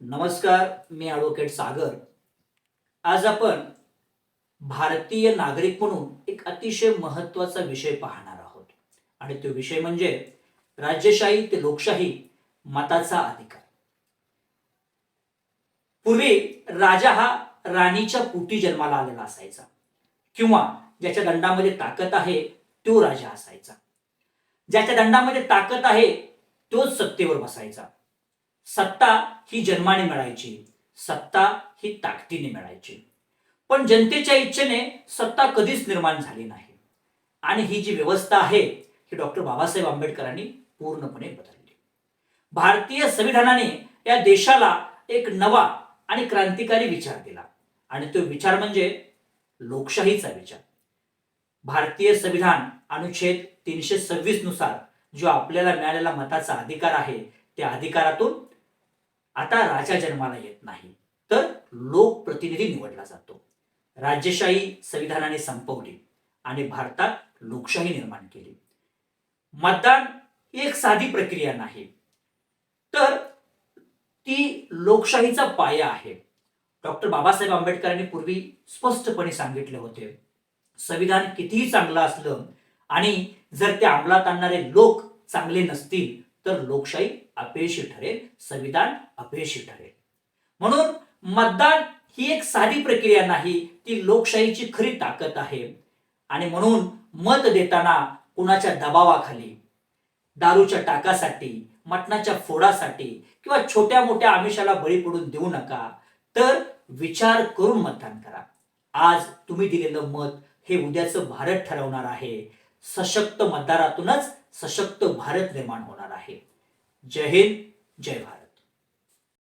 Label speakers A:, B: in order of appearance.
A: नमस्कार, मी ॲडव्होकेट सागर. आज आपण भारतीय नागरिक म्हणून एक अतिशय महत्त्वाचा विषय पाहणार आहोत आणि तो विषय म्हणजे राज्यशाही ते लोकशाही, मताचा अधिकार. पूर्वी राजा हा राणीच्या पोटी जन्माला आलेला असायचा किंवा ज्याच्या दंडामध्ये ताकद आहे तो राजा असायचा. ज्याच्या दंडामध्ये ताकद आहे तोच सत्तेवर बसायचा. सत्ता ही जन्माने मिळायची, सत्ता ही ताकदीने मिळायची. पण जनतेच्या इच्छेने सत्ता कधीच निर्माण झाली नाही आणि ही जी व्यवस्था आहे ही डॉक्टर बाबासाहेब आंबेडकरांनी पूर्णपणे बदलली. भारतीय संविधानाने या देशाला एक नवा आणि क्रांतिकारी विचार दिला आणि तो विचार म्हणजे लोकशाहीचा विचार. भारतीय संविधान अनुच्छेद 326 नुसार जो आपल्याला मिळालेला मताचा अधिकार आहे त्या अधिकारातून आता राजा जन्माला येत नाही, तर लोकप्रतिनिधी निवडला जातो. राज्यशाही संविधानाने संपवली आणि भारतात लोकशाही निर्माण केली. मतदान ही एक साधी प्रक्रिया नाही, तर ती लोकशाहीचा पाया आहे. डॉक्टर बाबासाहेब आंबेडकरांनी पूर्वी स्पष्टपणे सांगितले होते, संविधान कितीही चांगलं असलं आणि जर ते अंमलात आणणारे लोक चांगले नसतील तर लोकशाही अपयशी ठरेल, संविधान अपयशी ठरेल. म्हणून मतदान ही एक साधी प्रक्रिया नाही, ती लोकशाहीची खरी ताकद आहे. आणि म्हणून मत देताना कुणाच्या दबावाखाली, दारूच्या टाकासाठी, मटणाच्या फोडासाठी किंवा छोट्या मोठ्या आमिषाला बळी पडून देऊ नका, तर विचार करून मतदान करा. आज तुम्ही दिलेलं मत हे उद्याचं भारत ठरवणार आहे. सशक्त मतदारातूनच सशक्त भारत निर्माण होणार आहे. जय हिंद, जय भारत.